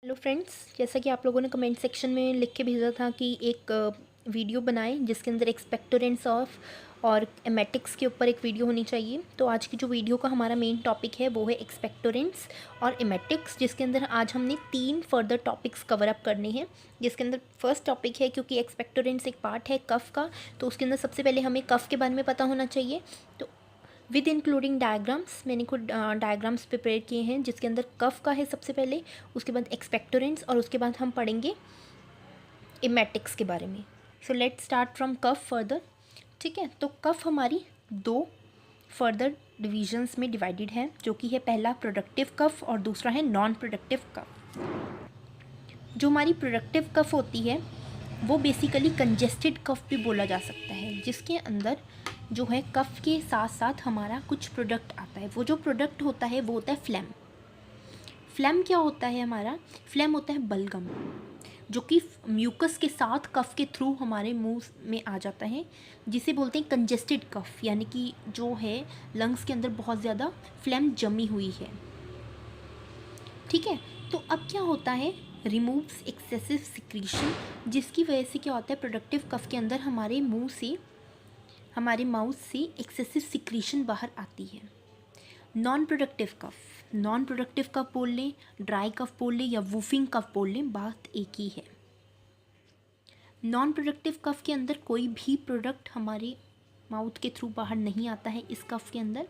Hello friends, जैसा कि आप लोगों ने कमेंट सेक्शन में लिख के भेजा था कि एक वीडियो बनाएं जिसके अंदर एक्सपेक्टोरेंट्स ऑफ और एमेटिक्स के ऊपर एक वीडियो होनी चाहिए। तो आज की जो वीडियो का हमारा मेन टॉपिक है वो है एक्सपेक्टोरेंट्स और एमेटिक्स, जिसके अंदर आज हमने 3 फर्दर टॉपिक्स कवर अप करने हैं। जिसके अंदर फर्स्ट टॉपिक है, क्योंकि एक्सपेक्टोरेंट्स एक पार्ट है कफ का, तो उसके अंदर सबसे पहले हमें कफ के बारे में पता होना चाहिए। तो विद इंक्लूडिंग डायग्राम्स, मैंने खुद डायग्राम्स प्रिपेयर किए हैं जिसके अंदर कफ का है सबसे पहले, उसके बाद एक्सपेक्टोरेंट्स और उसके बाद हम पढ़ेंगे एमेटिक्स के बारे में। So let's start from cough further. ठीक है, तो कफ हमारी 2 फर्दर डिविजन्स में डिवाइडेड है, जो कि है पहला प्रोडक्टिव कफ और दूसरा है नॉन प्रोडक्टिव कफ। जो हमारी प्रोडक्टिव कफ होती है वो बेसिकली कंजेस्टेड कफ भी बोला जा सकता है, जिसके अंदर जो है कफ के साथ साथ हमारा कुछ प्रोडक्ट आता है। वो जो प्रोडक्ट होता है वो होता है फ्लैम। फ्लैम क्या होता है? हमारा फ्लैम होता है बलगम, जो कि म्यूकस के साथ कफ के थ्रू हमारे मुंह में आ जाता है, जिसे बोलते हैं कंजेस्टेड कफ, यानी कि जो है लंग्स के अंदर बहुत ज़्यादा फ्लैम जमी हुई है। ठीक है, तो अब क्या होता है? रिमूव्स एक्सेसिव सिक्रीशन, जिसकी वजह से क्या होता है, प्रोडक्टिव कफ के अंदर हमारे मुंह से, हमारे माउथ से एक्सेसिव सिक्रीशन बाहर आती है। नॉन प्रोडक्टिव कफ बोल लें, ड्राई कफ बोल लें या वूफिंग कफ बोल लें, बात एक ही है। नॉन प्रोडक्टिव कफ के अंदर कोई भी प्रोडक्ट हमारे माउथ के थ्रू बाहर नहीं आता है। इस कफ के अंदर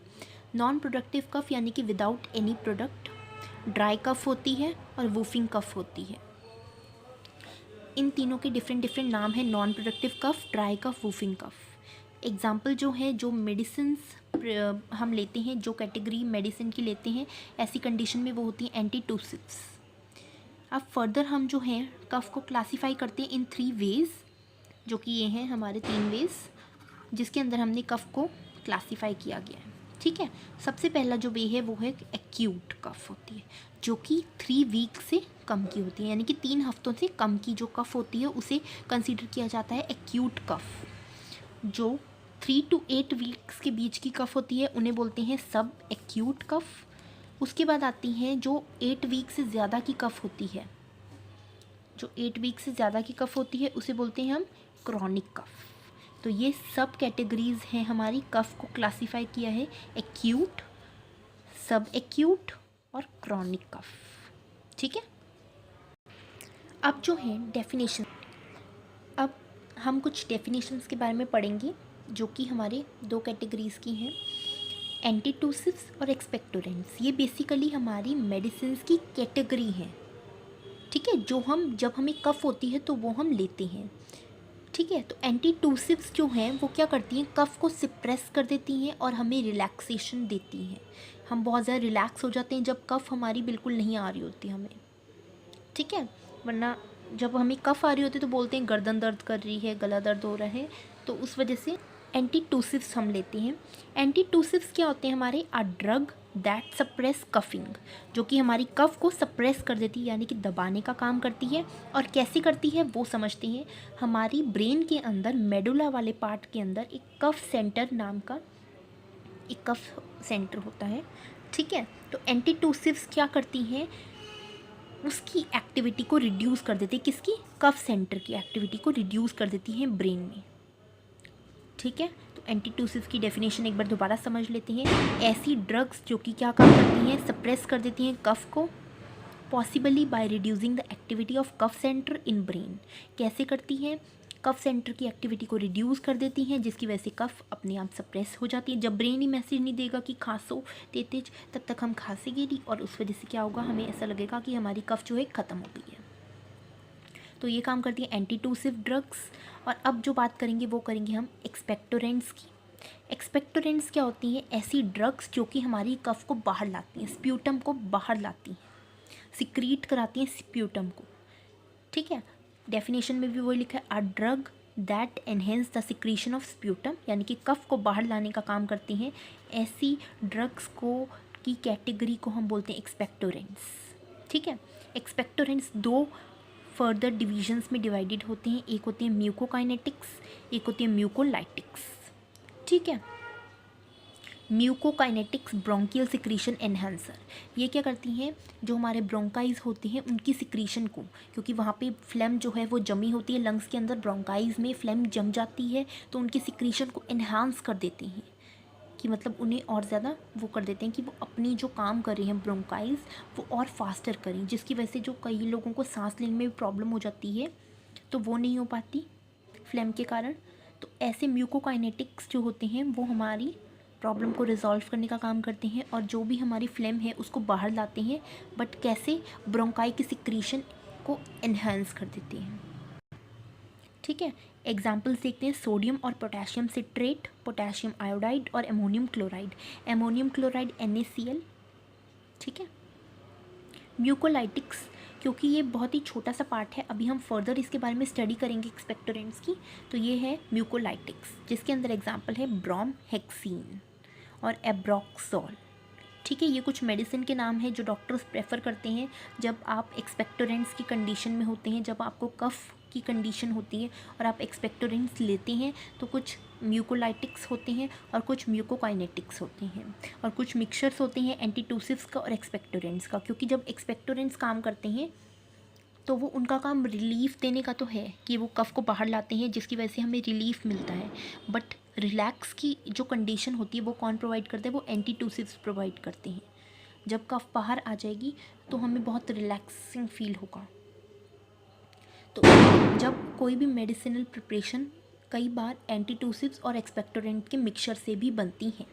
नॉन प्रोडक्टिव कफ यानी कि without any product dry cough होती है और वूफिंग कफ होती है। इन तीनों के डिफरेंट डिफरेंट नाम है, non productive cough, dry cough, whooping cough. Example जो है, जो मेडिसिन्स हम लेते हैं, जो कैटेगरी मेडिसिन की लेते हैं ऐसी कंडीशन में, वो होती है एंटीटूसिव्स। अब फर्दर हम जो हैं कफ को क्लासीफाई करते हैं इन 3 वेज, जो कि ये हैं हमारे 3 वेज जिसके अंदर हमने कफ को क्लासीफाई किया गया है। ठीक है, सबसे पहला जो वे है वो है एक्यूट कफ होती है, जो कि 3 वीक से कम की होती है, यानी कि 3 हफ्तों से कम की जो कफ होती है उसे कंसीडर किया जाता है एक्यूट कफ। जो 3 to 8 वीक्स के बीच की कफ होती है उन्हें बोलते हैं सब एक्यूट कफ। उसके बाद आती हैं जो 8 वीक से ज़्यादा की कफ होती है, जो 8 वीक से ज़्यादा की कफ होती है उसे बोलते हैं हम क्रॉनिक कफ। तो ये सब कैटेगरीज हैं हमारी, कफ को क्लासीफाई किया है एक्यूट, सब एक्यूट और क्रॉनिक कफ। ठीक है, अब जो है डेफिनेशन, अब हम कुछ डेफिनेशंस के बारे में पढ़ेंगे जो कि हमारे 2 कैटेगरीज़ की हैं, एंटीटूसिव्स और एक्सपेक्टोरेंट्स। ये बेसिकली हमारी मेडिसिन्स की कैटेगरी हैं। ठीक है, जो हम, जब हमें कफ होती है तो वो हम लेते हैं। ठीक है, तो एंटीटूसिव्स जो हैं वो क्या करती हैं, कफ को सिप्रेस कर देती हैं और हमें रिलैक्सेशन देती हैं। हम बहुत ज़्यादा रिलैक्स हो जाते हैं जब कफ हमारी बिल्कुल नहीं आ रही होती हमें। ठीक है, वरना जब हमें कफ आ रही होती है तो बोलते हैं गर्दन दर्द कर रही है, गला दर्द हो रहा है, तो उस वजह से एंटीटूसिव्स हम लेते हैं। एंटीटूसिव्स क्या होते हैं? हमारे a drug that suppress coughing, जो कि हमारी कफ को सप्रेस कर देती है, यानी कि दबाने का काम करती है। और कैसे करती है वो समझते हैं। हमारी ब्रेन के अंदर मेडुला वाले पार्ट के अंदर एक कफ सेंटर नाम का एक कफ सेंटर होता है। ठीक है, तो एंटीटूसिव्स क्या करती हैं, उसकी एक्टिविटी को रिड्यूस कर देती है। किसकी? कफ सेंटर की एक्टिविटी को रिड्यूस कर देती हैं ब्रेन में। ठीक है, तो एंटीटूसिव की डेफिनेशन एक बार दोबारा समझ लेते हैं। ऐसी ड्रग्स जो कि क्या काम करती हैं, सप्रेस कर देती हैं कफ को, possibly by reducing the activity of cough centre in brain. कैसे करती हैं? कफ सेंटर की एक्टिविटी को रिड्यूस कर देती हैं, जिसकी वजह से कफ अपने आप सप्रेस हो जाती है। जब ब्रेन ही मैसेज नहीं देगा कि खांसो तेज, तब तक हम खांसेंगे नहीं, और उस वजह से क्या होगा, हमें ऐसा लगेगा कि हमारी कफ जो है ख़त्म हो गई है। तो ये काम करती है एंटीटूसिव ड्रग्स। और अब जो बात करेंगे वो करेंगे हम एक्सपेक्टोरेंट्स की। एक्सपेक्टोरेंट्स क्या होती हैं? ऐसी ड्रग्स जो कि हमारी कफ को बाहर लाती हैं, स्प्यूटम को बाहर लाती हैं, सिक्रीट कराती हैं स्प्यूटम को। ठीक है, डेफिनेशन में भी वही लिखा है, a drug that enhance the secretion of sputum, यानी कि कफ को बाहर लाने का काम करती हैं। ऐसी ड्रग्स को की कैटेगरी को हम बोलते हैं एक्सपेक्टोरेंट्स। ठीक है, एक्सपेक्टोरेंट्स 2 फर्दर डिविजन्स में डिवाइडेड होते हैं। एक होती है म्यूकोकाइनेटिक्स, एक होती है म्यूकोलाइटिक्स। ठीक है, म्यूकोकाइनेटिक्स ब्रोंकियल सिक्रीशन एनहांसर, ये क्या करती हैं, जो हमारे ब्रोंकाइज होते हैं उनकी सिक्रीशन को, क्योंकि वहाँ पे फ्लेम जो है वो जमी होती है लंग्स के अंदर, ब्रोंकाइज में फ्लेम जम जाती है तो उनकी सिक्रीशन को एनहांस कर देते हैं, कि मतलब उन्हें और ज़्यादा वो कर देते हैं कि वो अपनी जो काम कर रहे हैं ब्रोंकाइज वो और फास्टर करें, जिसकी वजह से जो कई लोगों को सांस लेने में भी प्रॉब्लम हो जाती है तो वो नहीं हो पाती फ्लेम के कारण। तो ऐसे म्यूकोकाइनेटिक्स जो होते हैं वो हमारी प्रॉब्लम को रिजॉल्व करने का काम करते हैं और जो भी हमारी फ्लेम है उसको बाहर लाते हैं, बट कैसे, ब्रोंकाई की सिक्रीशन को एनहांस कर देते हैं। ठीक है, एग्जाम्पल्स देखते हैं, सोडियम और पोटेशियम सिट्रेट, पोटेशियम आयोडाइड और ammonium chloride. Ammonium chloride NaCl। ठीक है, म्यूकोलाइटिक्स, क्योंकि ये बहुत ही छोटा सा पार्ट है, अभी हम फर्दर इसके बारे में स्टडी करेंगे एक्सपेक्टोरेंट्स की, तो ये है म्यूकोलाइटिक्स, जिसके अंदर एग्जाम्पल है ब्रोमहेक्सिन और एब्रोक्सोल। ठीक है, ये कुछ मेडिसिन के नाम हैं जो डॉक्टर्स प्रेफर करते हैं जब आप एक्सपेक्टोरेंट्स की कंडीशन में होते हैं, जब आपको कफ की कंडीशन होती है और आप एक्सपेक्टोरेंट्स लेते हैं, तो कुछ म्यूकोलाइटिक्स होते हैं और कुछ म्यूकोकाइनेटिक्स होते हैं और कुछ मिक्सचर्स होते हैं एंटीटूसिव्स का और एक्सपेक्टोरेंट्स का, क्योंकि जब एक्सपेक्टोरेंट्स काम करते हैं तो वो उनका काम रिलीफ देने का तो है कि वो कफ को बाहर लाते हैं जिसकी वजह से हमें रिलीफ मिलता है, बट रिलैक्स की जो कंडीशन होती है वो कौन प्रोवाइड करते हैं, वो एंटीटूसिव्स प्रोवाइड करते हैं। जब कफ बाहर आ जाएगी तो हमें बहुत रिलैक्सिंग फील होगा। तो जब कोई भी मेडिसिनल प्रिपरेशन कई बार एंटीटूसिव्स और एक्सपेक्टोरेंट के मिक्सचर से भी बनती हैं।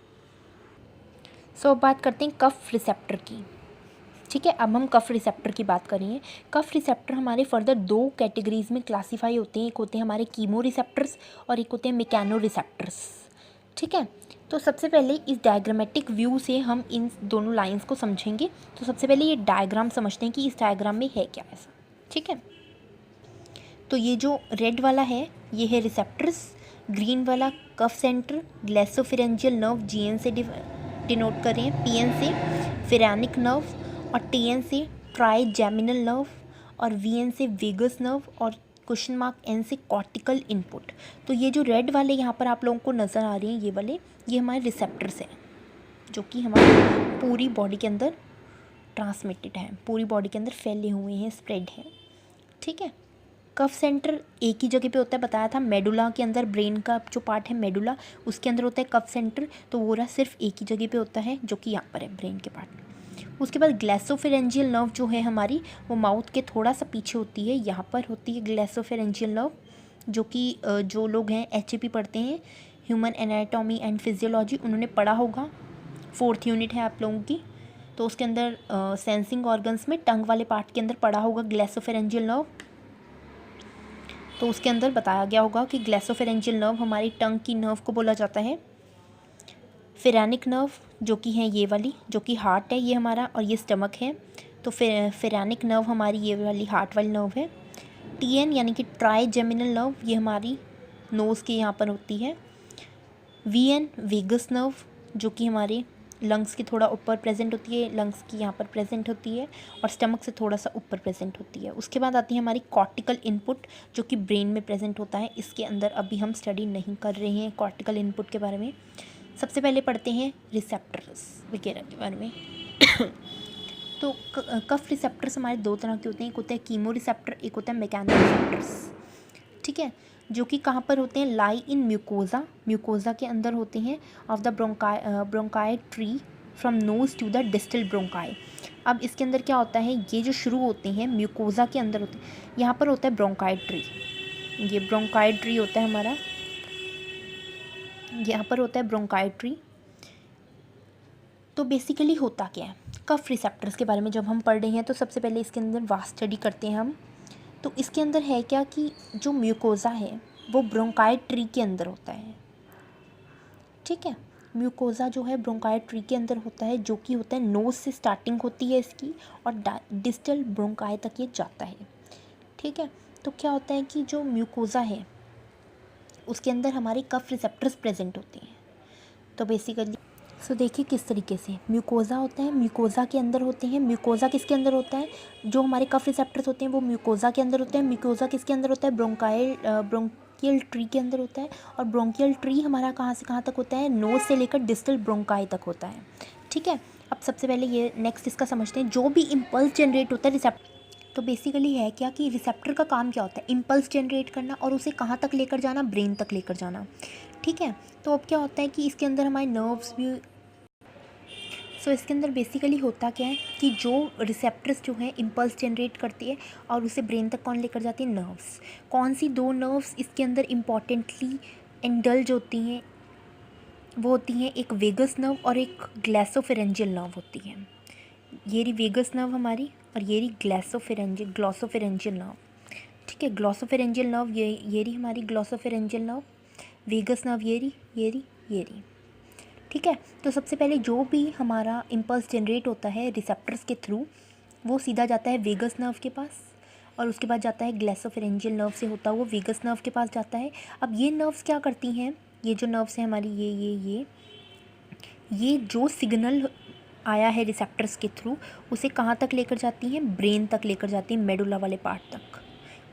अब बात करते हैं कफ रिसेप्टर की। ठीक है, अब हम कफ रिसेप्टर की बात करेंगे। कफ रिसेप्टर हमारे फर्दर 2 कैटेगरीज में क्लासीफाई होते हैं, एक होते हैं हमारे कीमो रिसेप्टर्स और एक होते हैं मैकेनो रिसेप्टर्स। ठीक है, तो सबसे पहले इस डायग्रामेटिक व्यू से हम इन दोनों लाइंस को समझेंगे। तो सबसे पहले ये डायग्राम समझते हैं कि इस डायग्राम में है क्या ऐसा। ठीक है, तो ये जो रेड वाला है ये है रिसेप्टर्स, ग्रीन वाला कफ सेंटर, ग्लेसोफिरेंजियल नर्व GN से डिनोट कर रहे हैं, PN से फेरेनिक नर्व और TN से ट्राइजेमिनल नर्व और VN से वेगस नर्व और N से कॉर्टिकल इनपुट। तो ये जो रेड वाले यहाँ पर आप लोगों को नज़र आ रहे हैं, ये वाले, ये हमारे रिसेप्टर्स हैं जो कि हमारी पूरी बॉडी के अंदर ट्रांसमिटेड है, पूरी बॉडी के अंदर फैले हुए हैं, स्प्रेड हैं। ठीक है, कफ सेंटर एक ही जगह पे होता है, बताया था मेडुला के अंदर, ब्रेन का जो पार्ट है मेडुला उसके अंदर होता है कफ सेंटर, तो वो रहा सिर्फ एक ही जगह पे होता है जो कि यहाँ पर है ब्रेन के पार्ट। उसके बाद ग्लेसोफेरेंजियल नर्व जो है हमारी, वो माउथ के थोड़ा सा पीछे होती है, यहाँ पर होती है ग्लेसोफेरेंजियल नर्व, जो कि जो लोग हैं HAP पढ़ते हैं, ह्यूमन एनाटॉमी एंड फिजियोलॉजी, उन्होंने पढ़ा होगा, 4th यूनिट है आप लोगों की, तो उसके अंदर सेंसिंग ऑर्गन्स में टंग वाले पार्ट के अंदर पढ़ा होगा ग्लेसोफेरेंजियल नर्व। तो उसके अंदर बताया गया होगा कि ग्लेसोफेरेंजियल नर्व हमारी टंग की नर्व को बोला जाता है। फेरेनिक नर्व जो कि है ये वाली, जो कि हार्ट है ये हमारा, और ये स्टमक है, तो फेरेनिक नर्व हमारी ये वाली हार्ट वाली नर्व है। TN यानी कि ट्राइजेमिनल नर्व, ये हमारी नोज़ के यहाँ पर होती है। VN वेगस नर्व जो कि हमारे लंग्स के थोड़ा ऊपर प्रेजेंट होती है, लंग्स की यहाँ पर प्रेजेंट होती है और स्टमक से थोड़ा सा ऊपर प्रेजेंट होती है। उसके बाद आती है हमारी कॉर्टिकल इनपुट जो कि ब्रेन में प्रेजेंट होता है। इसके अंदर अभी हम स्टडी नहीं कर रहे हैं कॉर्टिकल इनपुट के बारे में, सबसे पहले पढ़ते हैं रिसेप्टर्स वगैरह के बारे में। तो कफ रिसेप्टर्स हमारे 2 तरह के होते हैं, एक होता है कीमो रिसेप्टर, एक होता है मैकेनो रिसेप्टर्स। ठीक है, जो कि कहाँ पर होते हैं, लाई इन म्यूकोजा, म्यूकोजा के अंदर होते हैं of the bronchi tree from nose to the distal bronchi. अब इसके अंदर क्या होता है, ये जो शुरू होते हैं म्यूकोजा के अंदर होते हैं, यहाँ पर होता है ब्रोंकाई ट्री, ये ब्रोंकाई ट्री होता है हमारा, यहाँ पर होता है ब्रोंकाई ट्री। तो बेसिकली होता क्या है, कफ रिसेप्टर्स के बारे में जब हम पढ़ रहे हैं तो सबसे पहले इसके अंदर वास्ट स्टडी करते हैं हम। तो इसके अंदर है क्या कि जो म्यूकोज़ा है वो ब्रोंकाई ट्री के अंदर होता है। ठीक है, म्यूकोज़ा जो है ब्रोंकाई ट्री के अंदर होता है, जो कि होता है नोज़ से स्टार्टिंग होती है इसकी और डिस्टल ब्रोंकाई तक ये जाता है। ठीक है, तो क्या होता है कि जो म्यूकोज़ा है उसके अंदर हमारे कफ रिसेप्टर्स प्रेजेंट होते हैं। तो बेसिकली देखिए किस तरीके से म्यूकोज़ा होता है, म्यूकोज़ा के अंदर होते हैं। म्यूकोज़ा किसके अंदर होता है, जो हमारे कफ रिसेप्टर्स होते हैं वो म्यूकोज़ा के अंदर होते हैं। म्यूकोज़ा किसके अंदर होता है, ब्रोंकियल ट्री के अंदर होता है। और ब्रोंकियल ट्री हमारा कहाँ से कहाँ तक होता है, नोज से लेकर डिस्टल ब्रोंकाई तक होता है। ठीक है, अब सबसे पहले ये नेक्स्ट इसका समझते हैं। जो भी इम्पल्स जनरेट होता है रिसेप्टर, तो बेसिकली है क्या कि रिसेप्टर का काम क्या होता है, इम्पल्स जनरेट करना और उसे कहाँ तक लेकर जाना, ब्रेन तक लेकर जाना। ठीक है, तो अब क्या होता है कि इसके अंदर हमारे नर्व्स भी, सो इसके अंदर बेसिकली होता क्या है कि जो रिसेप्टर्स जो हैं इम्पल्स जनरेट करती है और उसे ब्रेन तक कौन लेकर जाती है, नर्व्स। कौन सी दो नर्व्स इसके अंदर इम्पॉर्टेंटली इंडल्ज होती हैं, वो होती हैं एक वेगस नर्व और एक ग्लैसोफेरेंजियल नर्व होती है। ये रही वेगस नर्व हमारी और ये रही ग्लॉसोफेरेंजियल नर्व। ठीक है, ग्लॉसोफेरेंजियल नर्व ये रही हमारी ग्लॉसोफेरेंजियल नर्व, वेगस नर्व ये रही। ठीक है, तो सबसे पहले जो भी हमारा इम्पल्स जनरेट होता है रिसेप्टर्स के थ्रू, वो सीधा जाता है वेगस नर्व के पास और उसके बाद जाता है ग्लैसोफेरेंजियल नर्व से होता हुआ वेगस नर्व के पास जाता है। अब ये नर्व्स क्या करती हैं, ये जो नर्व्स हैं हमारी, ये जो सिग्नल आया है रिसेप्टर्स के थ्रू, उसे कहाँ तक लेकर जाती हैं, ब्रेन तक लेकर जाती हैं, मेडुला वाले पार्ट तक,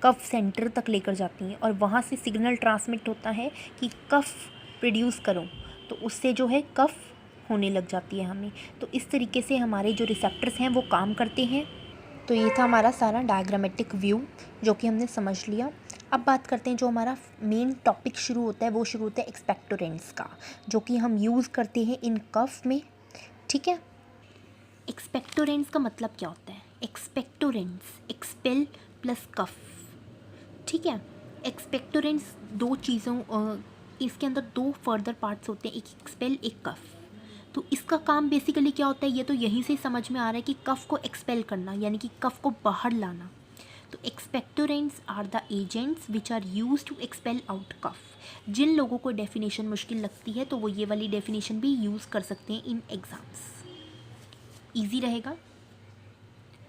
कफ सेंटर तक लेकर जाती हैं। और वहाँ से सिग्नल ट्रांसमिट होता है कि कफ प्रोड्यूस करो, तो उससे जो है कफ होने लग जाती है हमें। तो इस तरीके से हमारे जो रिसेप्टर्स हैं वो काम करते हैं। तो ये था हमारा सारा डायग्रामेटिक व्यू जो कि हमने समझ लिया। अब बात करते हैं जो हमारा मेन टॉपिक शुरू होता है, वो शुरू होता है एक्सपेक्टोरेंट्स का, जो कि हम यूज़ करते हैं इन कफ में। ठीक है, एक्सपेक्टोरेंट्स का मतलब क्या होता है, एक्सपेक्टोरेंट्स एक्सपेल प्लस कफ। ठीक है, एक्सपेक्टोरेंट्स दो चीज़ों, इसके अंदर दो फर्दर पार्ट्स होते हैं, एक एक्सपेल एक कफ। तो इसका काम बेसिकली क्या होता है, ये तो यहीं से समझ में आ रहा है कि कफ को एक्सपेल करना यानी कि कफ को बाहर लाना। तो expectorants are the agents which are use to expel out cough. जिन लोगों को डेफिनेशन मुश्किल लगती है तो वो ये वाली डेफिनेशन भी यूज़ कर सकते हैं इन एग्ज़ाम्स, ईजी रहेगा,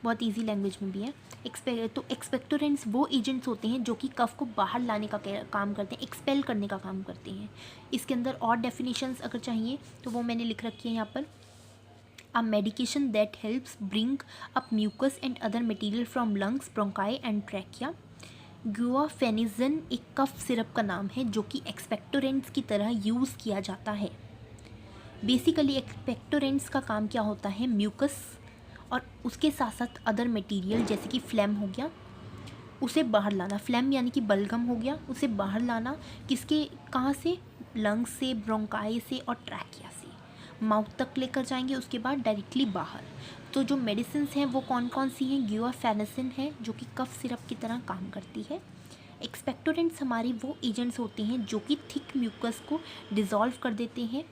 बहुत ईजी लैंग्वेज में भी है। तो एक्सपेक्टोरेंट्स वो एजेंट्स होते हैं जो कि कफ को बाहर लाने का काम करते हैं, एक्सपेल करने का काम करते हैं। इसके अंदर और डेफिनेशंस अगर चाहिए तो वो मैंने लिख रखी है यहाँ पर। A medication that helps bring up mucus and other material from lungs, bronchi and trachea. Guaifenesin एक कफ सिरप का नाम है जो कि एक्सपेक्टोरेंट्स की तरह यूज़ किया जाता है। बेसिकली एक्सपेक्टोरेंट्स का काम क्या होता है, म्यूकस और उसके साथ साथ अदर मटेरियल जैसे कि फ्लेम हो गया उसे बाहर लाना, फ्लेम यानी कि बलगम हो गया, उसे बाहर लाना किसके, कहाँ से, लंग्स से, ब्रोंकाई से और ट्रैकिया से, माउथ तक लेकर जाएंगे, उसके बाद डायरेक्टली बाहर। तो जो मेडिसिन हैं वो कौन कौन सी हैं, गुआफेनिसिन है जो कि कफ सिरप की तरह काम करती है। एक्सपेक्टोरेंट्स हमारी वो एजेंट्स होते हैं जो कि थिक म्यूकस को डिज़ोल्व कर देते हैं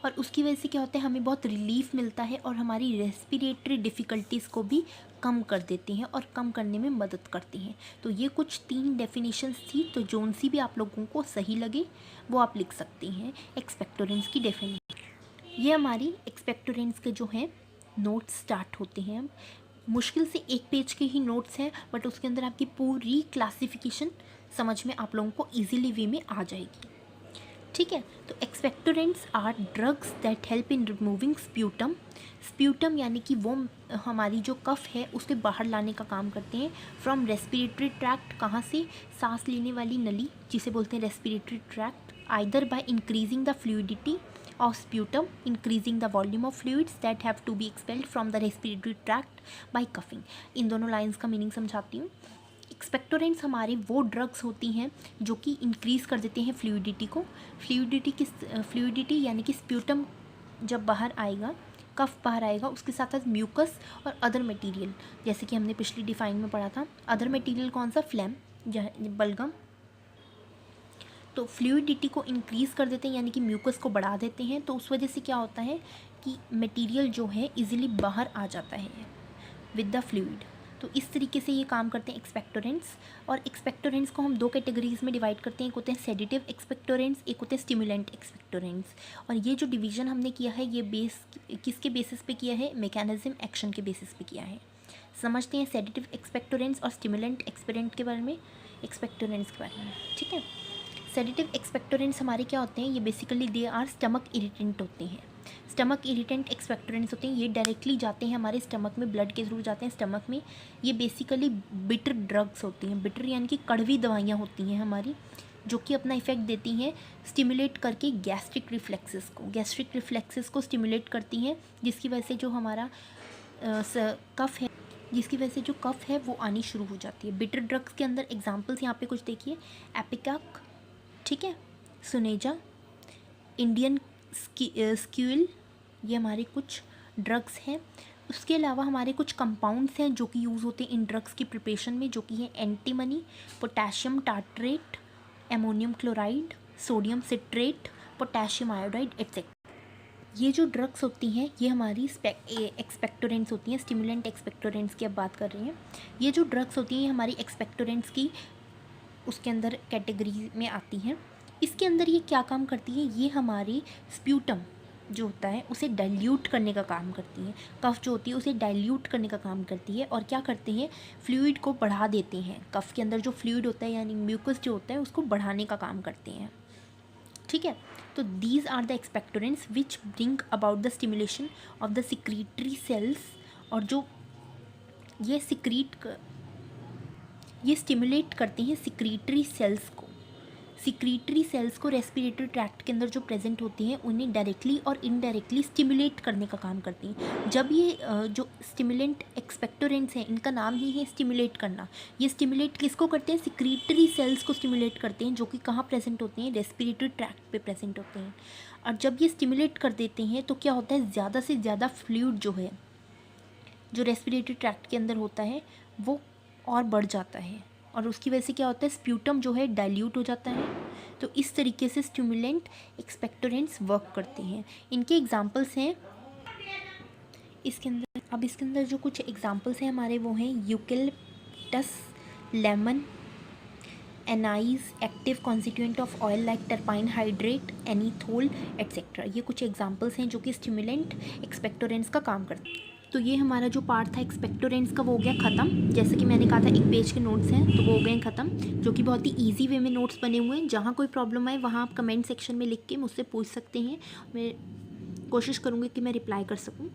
और उसकी वजह से क्या होता है, हमें बहुत रिलीफ मिलता है और हमारी रेस्पिरेटरी डिफ़िकल्टीज़ को भी कम कर देते हैं और कम करने में मदद करते हैं। तो ये कुछ 3 डेफिनेशंस थी, तो जोन सी भी आप लोगों को सही लगे वो आप लिख सकते हैं एक्सपेक्टोरेंट्स की डेफिनेशन। ये हमारी एक्सपेक्टोरेंट्स के जो हैं नोट्स स्टार्ट होते हैं। मुश्किल से 1 पेज के ही नोट्स हैं बट उसके अंदर आपकी पूरी क्लासिफिकेशन समझ में आप लोगों को ईजिली वे में आ जाएगी। ठीक है, तो expectorants are drugs that help in removing sputum. Sputum यानी कि वो हमारी जो कफ है उसके बाहर लाने का काम करते हैं फ्रॉम रेस्पिरेटरी ट्रैक्ट, कहाँ से, सांस लेने वाली नली जिसे बोलते हैं respiratory tract, either by increasing the fluidity of sputum, increasing the volume of fluids that have to be expelled from the respiratory tract by coughing. इन दोनों लाइन्स का मीनिंग समझाती हूँ। एक्सपेक्टोरेंट्स हमारे वो ड्रग्स होती हैं जो कि इंक्रीज़ कर देते हैं फ्लूइडिटी को। फ्लूइडिटी यानी कि स्प्यूटम जब बाहर आएगा, कफ बाहर आएगा, उसके साथ साथ म्यूकस और अदर मटेरियल, जैसे कि हमने पिछली डिफाइन में पढ़ा था। अदर मटेरियल कौन सा, फ्लेम, बलगम। तो फ्लूइडिटी को इंक्रीज़ कर देते हैं यानी कि म्यूकस को बढ़ा देते हैं। तो उस वजह से क्या होता है कि मटेरियल जो है इजीली बाहर आ जाता है विद द फ्लूइड। तो इस तरीके से ये काम करते हैं एक्सपेक्टोरेंट्स। और एक्सपेक्टोरेंट्स को हम 2 कैटेगरीज में डिवाइड करते हैं, एक होते हैं सेडेटिव एक्सपेक्टोरेंट्स, एक होते हैं स्टिमुलेंट एक्सपेक्टोरेंट्स। और ये जो डिवीज़न हमने किया है ये किसके बेसिस पे किया है, मैकेनिज्म एक्शन के बेसिस पे किया है। समझते हैं सेडेटिव एक्सपेक्टोरेंट्स और स्टिमुलेंट एक्सपेक्टोरेंट्स के बारे में। ठीक है, सेडेटिव एक्सपेक्टोरेंट्स हमारे क्या होते हैं, ये basically they are stomach irritant होते हैं। स्टमक इरिटेंट एक्सपेक्टोरेंट्स होते हैं, ये डायरेक्टली जाते हैं हमारे स्टमक में, ब्लड के थ्रू जाते हैं स्टमक में। ये बेसिकली बिटर ड्रग्स होती हैं, बिटर यानी कि कड़वी दवाइयाँ होती हैं हमारी, जो कि अपना इफेक्ट देती हैं स्टिमुलेट करके गैस्ट्रिक रिफ्लेक्सेस को स्टिमुलेट करती हैं, जिसकी वजह से जो हमारा कफ है, वो आनी शुरू हो जाती है। बिटर ड्रग्स के अंदर एग्जांपल्स यहाँ पे कुछ देखिए, एपिकाक, ठीक है, सुनेजा, इंडियन स्क्यूल, ये हमारे कुछ ड्रग्स हैं। उसके अलावा हमारे कुछ कंपाउंड्स हैं जो कि यूज़ होते हैं इन ड्रग्स की प्रिपरेशन में, जो कि है antimony, potassium tartrate, ammonium chloride, sodium citrate, potassium iodide etcetera. ये जो ड्रग्स होती हैं ये हमारी एक्सपेक्टोरेंट्स होती हैं, स्टिमुलेंट एक्सपेक्टोरेंट्स की अब बात कर रही हैं। ये जो ड्रग्स होती हैं ये हमारी एक्सपेक्टोरेंट्स की उसके अंदर कैटेगरी में आती हैं। इसके अंदर ये क्या काम करती है, ये हमारी स्प्यूटम जो होता है उसे डाइल्यूट करने का काम करती है, कफ जो होती है उसे डाइल्यूट करने का काम करती है, और क्या करते हैं, फ्लूइड को बढ़ा देते हैं। कफ के अंदर जो फ्लूइड होता है यानी म्यूकस जो होता है उसको बढ़ाने का काम करते हैं, ठीक है। तो these are the expectorants which bring about the stimulation of the secretory cells, और जो ये स्टिमुलेट करते हैं सिक्रीटरी सेल्स को रेस्पिरेटरी ट्रैक्ट के अंदर जो प्रेजेंट होती हैं उन्हें डायरेक्टली और इनडायरेक्टली स्टिमुलेट करने का काम करती हैं। जब ये जो स्टिमुलेंट एक्सपेक्टोरेंट्स हैं इनका नाम ही है स्टिमुलेट करना, ये स्टिमुलेट किसको करते हैं, सिक्रीटरी सेल्स को स्टिमुलेट करते हैं, जो कि कहाँ प्रेजेंट होते हैं, रेस्पिरेटरी ट्रैक्ट पे प्रेजेंट होते हैं। और जब ये स्टिमुलेट कर देते हैं तो क्या होता है, ज़्यादा से ज़्यादा फ्लूइड जो है जो रेस्पिरेटरी ट्रैक्ट के अंदर होता है वो और बढ़ जाता है, और उसकी वजह से क्या होता है, स्प्यूटम जो है डाइल्यूट हो जाता है। तो इस तरीके से स्टिमुलेंट एक्सपेक्टोरेंट्स वर्क करते हैं। इनके एग्जांपल्स हैं इसके अंदर जो कुछ एग्जांपल्स हैं हमारे वो हैं eucalyptus, lemon, anise, active constituent of oil like terpin hydrate, anethole etcetera. ये कुछ एग्जांपल्स हैं जो कि स्टिमुलेंट एक्सपेक्टोरेंट्स का काम करते हैं। तो ये हमारा जो पार्ट था एक्सपेक्टोरेंट्स का वो हो गया ख़त्म। जैसे कि मैंने कहा था 1 पेज के नोट्स हैं तो वो हो गए ख़त्म, जो कि बहुत ही इजी वे में नोट्स बने हुए हैं। जहाँ कोई प्रॉब्लम आए वहाँ आप कमेंट सेक्शन में लिख के मुझसे पूछ सकते हैं, मैं कोशिश करूँगी कि मैं रिप्लाई कर सकूँ।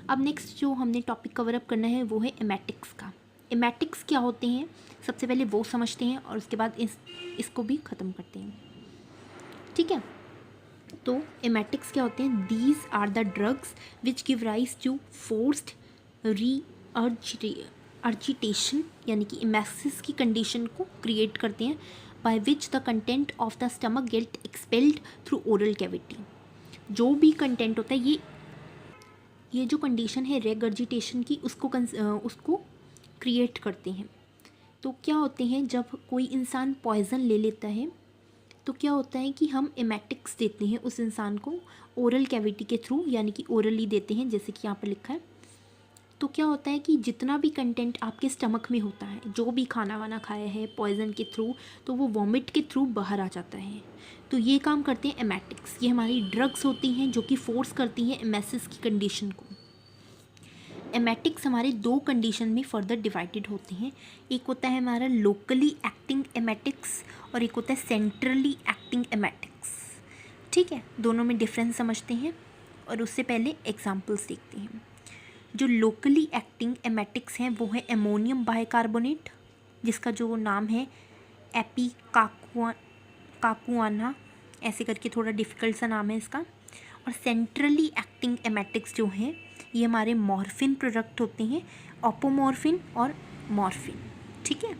अब नेक्स्ट जो हमने टॉपिक कवर अप करना है वो है एमेटिक्स का। एमेटिक्स क्या होते हैं सबसे पहले वो समझते हैं और उसके बाद इसको भी ख़त्म करते हैं, ठीक है। तो एमेटिक्स क्या होते हैं, these are the drugs which give rise to forced regurgitation, यानी कि एमेसिस की कंडीशन को क्रिएट करते हैं, by which the content of the stomach get expelled through oral cavity. जो भी कंटेंट होता है ये जो कंडीशन है रेगर्जिटेशन की उसको क्रिएट करते हैं। तो क्या होते हैं, जब कोई इंसान पॉइज़न ले लेता है तो क्या होता है कि हम एमेटिक्स देते हैं उस इंसान को ओरल कैविटी के थ्रू, यानी कि ओरली देते हैं, जैसे कि यहाँ पर लिखा है। तो क्या होता है कि जितना भी कंटेंट आपके स्टमक में होता है, जो भी खाना वाना खाया है पॉइज़न के थ्रू, तो वो वॉमिट के थ्रू बाहर आ जाता है। तो ये काम करते हैं एमेटिक्स। ये हमारी ड्रग्स होती हैं जो कि फोर्स करती हैं एमेसिस की कंडीशन को। एमेटिक्स हमारे 2 कंडीशन में फर्दर डिवाइडेड होते हैं। एक होता है हमारा लोकली एक्टिंग एमेटिक्स और एक होता है सेंट्रली एक्टिंग एमेटिक्स, ठीक है। दोनों में डिफरेंस समझते हैं और उससे पहले एग्जांपल्स देखते हैं। जो लोकली एक्टिंग एमेटिक्स हैं वो है एमोनियम बाइकार्बोनेट, जिसका जो नाम है एपिकाकुआना, ऐसे करके थोड़ा डिफ़िकल्ट सा नाम है इसका। और सेंट्रली एक्टिंग एमेटिक्स जो हैं ये हमारे मॉर्फिन प्रोडक्ट होते हैं, ओपोमॉर्फिन और मॉर्फिन, ठीक है।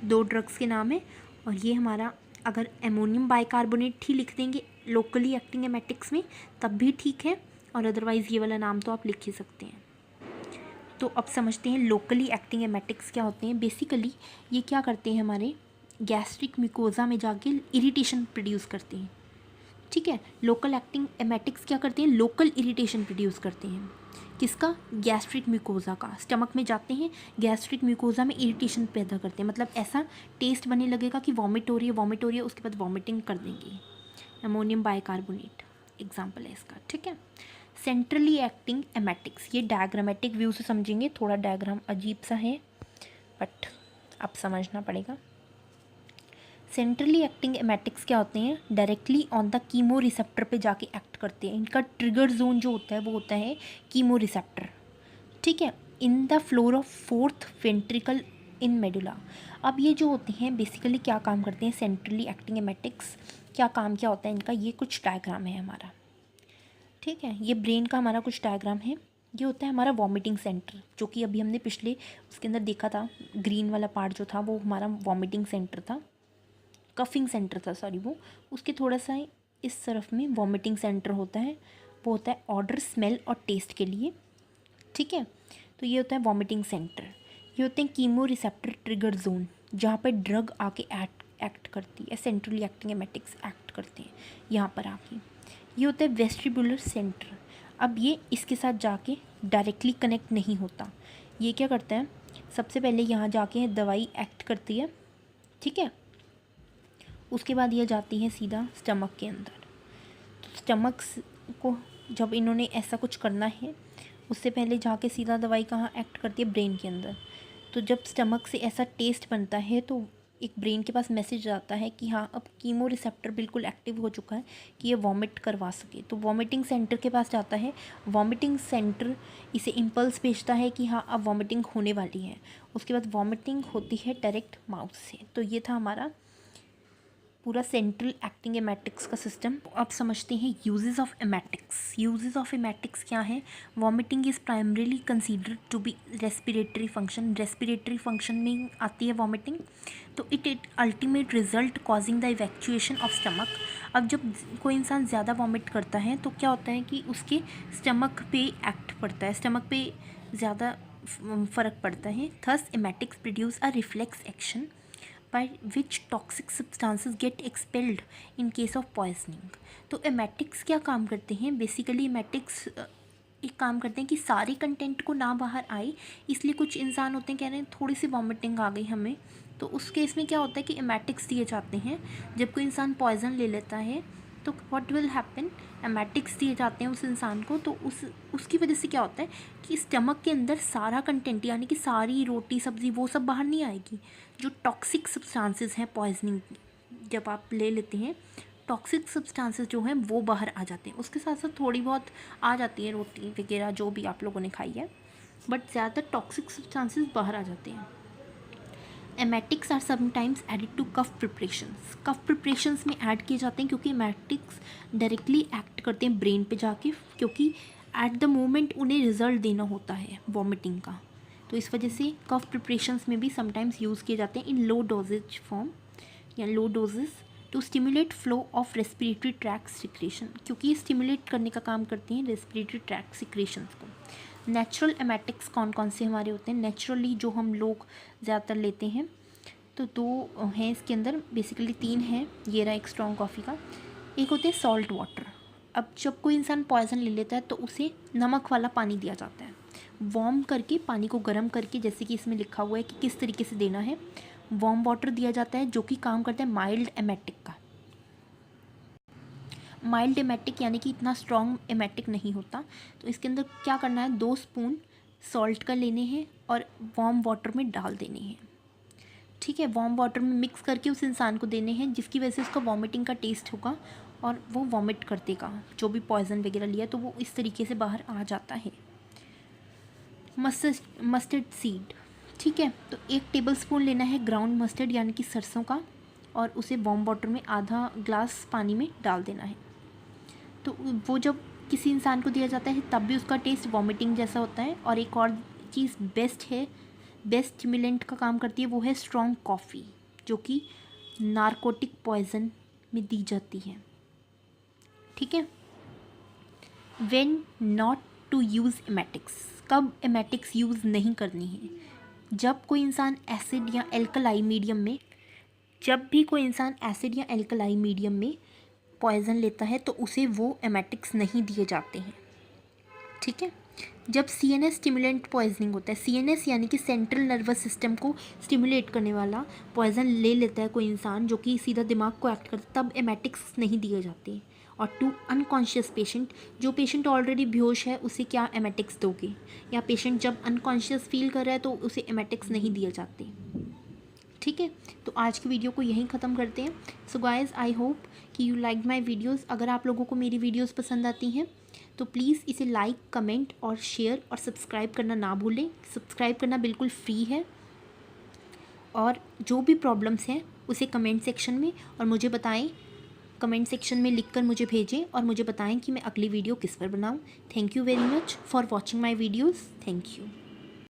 2 ड्रग्स के नाम है। और ये हमारा अगर एमोनियम बाइकार्बोनेट ही लिख देंगे लोकली एक्टिंग एमेटिक्स में तब भी ठीक है, और अदरवाइज़ ये वाला नाम तो आप लिख ही सकते हैं। तो अब समझते हैं लोकली एक्टिंग एमेटिक्स क्या होते हैं। बेसिकली ये क्या करते हैं, हमारे गैस्ट्रिक म्यूकोजा में जाके इरिटेशन प्रोड्यूस करते हैं, ठीक है। लोकल एक्टिंग एमेटिक्स क्या करते हैं, लोकल इरिटेशन प्रोड्यूस करते हैं। किसका, गैस्ट्रिक म्यूकोजा का। स्टमक में जाते हैं, गैस्ट्रिक म्यूकोजा में इरिटेशन पैदा करते हैं, मतलब ऐसा टेस्ट बनने लगेगा कि वॉमिट हो रही है, उसके बाद वॉमिटिंग कर देंगे। अमोनियम बाइकार्बोनेट एग्जाम्पल है इसका, ठीक है। सेंट्रली एक्टिंग एमेटिक्स, ये डायग्रामेटिक व्यू से समझेंगे, थोड़ा डायग्राम अजीब सा है बट अब समझना पड़ेगा। सेंट्रली एक्टिंग एमेटिक्स क्या होते हैं, directly on the chemo receptor पे जाके एक्ट करते हैं। इनका ट्रिगर जोन जो होता है वो होता है कीमो रिसेप्टर, ठीक है, in the floor of fourth ventricle in medulla. अब ये जो होते हैं बेसिकली क्या काम करते हैं, सेंट्रली एक्टिंग एमेटिक्स क्या काम क्या होता है इनका, ये कुछ डायग्राम है हमारा, ठीक है, ये ब्रेन का हमारा कुछ डायग्राम है। ये होता है हमारा वॉमिटिंग सेंटर, जो कि अभी हमने पिछले उसके अंदर देखा था, ग्रीन वाला पार्ट जो था वो हमारा वॉमिटिंग सेंटर था, कफिंग सेंटर था सॉरी, वो उसके थोड़ा सा इस तरफ में वॉमिटिंग सेंटर होता है, वो होता है ऑर्डर, स्मेल और टेस्ट के लिए, ठीक है। तो ये होता है वॉमिटिंग सेंटर। ये होते हैं कीमो रिसेप्टर ट्रिगर जोन, जहाँ पर ड्रग आके एक्ट करती है, सेंट्रली एक्टिंग एमेटिक्स एक्ट करते हैं यहाँ पर आके। ये होता है वेस्टिबुलर सेंटर। अब ये इसके साथ जाके डायरेक्टली कनेक्ट नहीं होता, ये क्या करता है, सबसे पहले यहाँ जाके दवाई एक्ट करती है, ठीक है, उसके बाद ये जाती है सीधा स्टमक के अंदर। तो स्टमक को जब इन्होंने ऐसा कुछ करना है, उससे पहले जाके सीधा दवाई कहाँ एक्ट करती है, ब्रेन के अंदर। तो जब स्टमक से ऐसा टेस्ट बनता है तो एक ब्रेन के पास मैसेज आता है कि हाँ अब कीमो रिसेप्टर बिल्कुल एक्टिव हो चुका है कि ये वॉमिट करवा सके। तो वॉमिटिंग सेंटर के पास जाता है, वॉमिटिंग सेंटर इसे इम्पल्स भेजता है कि हाँ अब वॉमिटिंग होने वाली है। उसके बाद वॉमिटिंग होती है डायरेक्ट माउथ से। तो ये था हमारा पूरा सेंट्रल एक्टिंग एमेटिक्स का सिस्टम। अब समझते हैं uses of emetics. Uses of emetics क्या है, vomiting is primarily considered to be respiratory function, respiratory function में आती है वॉमिटिंग। तो it ultimate result causing the evacuation of stomach. अब जब कोई इंसान ज़्यादा वॉमिट करता है तो क्या होता है कि उसके स्टमक पे एक्ट पड़ता है, स्टमक पे ज़्यादा फ़र्क पड़ता है। Thus emetics produce a reflex action by which toxic substances get expelled in case of poisoning। तो एमेटिक्स क्या काम करते हैं, बेसिकली एमेटिक्स एक काम करते हैं कि सारे कंटेंट को ना बाहर आए, इसलिए कुछ इंसान होते हैं कह रहे हैं थोड़ी सी वॉमिटिंग आ गई हमें, तो उस केस में क्या होता है कि एमेटिक्स दिए जाते हैं। जब कोई इंसान पॉइजन ले लेता है तो व्हाट विल हैपन, एमेटिक्स दिए जाते हैं उस इंसान को, तो उसकी वजह से क्या होता है कि स्टमक के अंदर सारा कंटेंट यानी कि सारी रोटी सब्ज़ी वो सब बाहर नहीं आएगी। जो टॉक्सिक सब्सटेंसेस हैं पॉइजनिंग जब आप ले लेते हैं, टॉक्सिक सब्सटेंसेस जो हैं वो बाहर आ जाते हैं। उसके साथ साथ थोड़ी बहुत आ जाती है रोटी वगैरह जो भी आप लोगों ने खाई है, बट ज़्यादातर टॉक्सिक सब्सटेंसेस बाहर आ जाते हैं। Emetics are sometimes added to cough preparations. Cough preparations में ऐड किए जाते हैं क्योंकि एमेटिक्स डायरेक्टली एक्ट करते हैं ब्रेन पे जाके, क्योंकि एट द मोमेंट उन्हें रिजल्ट देना होता है वॉमिटिंग का। तो इस वजह से कफ प्रिपरेशंस में भी समटाइम्स यूज़ किए जाते हैं इन लो डोजेज फॉर्म या low doses to stimulate flow of respiratory tract secretion, क्योंकि ये स्टिमुलेट करने का काम करती हैं रेस्पिरेटरी ट्रैक सिक्रेशंस को। नेचुरल एमेटिक्स कौन कौन से हमारे होते हैं, नेचुरली जो हम लोग ज़्यादातर लेते हैं, तो दो हैं इसके अंदर, बेसिकली तीन हैं। ये रहा एक स्ट्रॉन्ग कॉफ़ी का, एक होते हैं सॉल्ट वाटर। अब जब कोई इंसान पॉइजन ले लेता है तो उसे नमक वाला पानी दिया जाता है, वार्म करके पानी को गर्म करके, जैसे कि इसमें लिखा हुआ है कि किस तरीके से देना है। वार्म वाटर दिया जाता है जो कि काम करता है माइल्ड एमेटिक का। माइल्ड एमेटिक यानी कि इतना स्ट्रॉन्ग एमेटिक नहीं होता। तो इसके अंदर क्या करना है, 2 स्पून सॉल्ट का लेने हैं और वार्म वाटर में डाल देने हैं, ठीक है। वार्म वाटर में मिक्स करके उस इंसान को देने हैं, जिसकी वजह से उसका वॉमिटिंग का टेस्ट होगा और वो वॉमिट कर देगा जो भी पॉइजन वगैरह लिया, तो वो इस तरीके से बाहर आ जाता है। मस्टर्ड सीड, ठीक है, तो 1 टेबलस्पून लेना है ग्राउंड मस्टर्ड यानी कि सरसों का, और उसे वार्म वाटर में आधा ग्लास पानी में डाल देना है। तो वो जब किसी इंसान को दिया जाता है तब भी उसका टेस्ट वॉमिटिंग जैसा होता है। और एक और चीज़ बेस्ट स्टिमुलेंट का काम करती है, वो है स्ट्रॉन्ग कॉफ़ी, जो कि नारकोटिक पॉइजन में दी जाती है, ठीक है। When not to use emetics, कब एमेटिक्स यूज़ नहीं करनी है, जब कोई इंसान एसिड या एल्कलाई मीडियम में, जब भी कोई इंसान एसिड या एल्कलाई मीडियम में पॉइजन लेता है तो उसे वो एमेटिक्स नहीं दिए जाते हैं, ठीक है। जब CNS स्टिमुलेंट पॉइजनिंग होता है, CNS यानी कि सेंट्रल नर्वस सिस्टम को स्टिमुलेट करने वाला पॉइजन ले लेता है कोई इंसान जो कि सीधा दिमाग को एक्ट करता है, तब एमेटिक्स नहीं दिए जाते। और टू अनकॉन्शियस पेशेंट, जो पेशेंट ऑलरेडी बेहोश है उसे क्या एमेटिक्स दोगे, या पेशेंट जब अनकॉन्शियस फील कर रहा है तो उसे एमेटिक्स नहीं दिए जाते, ठीक है, तो आज की वीडियो को यहीं ख़त्म करते हैं। सो गाइज़, आई होप कि यू लाइक माई वीडियोज़। अगर आप लोगों को मेरी वीडियोज़ पसंद आती हैं तो प्लीज़ इसे लाइक, कमेंट और शेयर और सब्सक्राइब करना ना भूलें। सब्सक्राइब करना बिल्कुल फ्री है। और जो भी प्रॉब्लम्स हैं उसे कमेंट सेक्शन में और मुझे बताएं, कमेंट सेक्शन में लिखकर मुझे भेजें और मुझे बताएं कि मैं अगली वीडियो किस पर बनाऊं। Thank you very much for watching my videos. Thank you.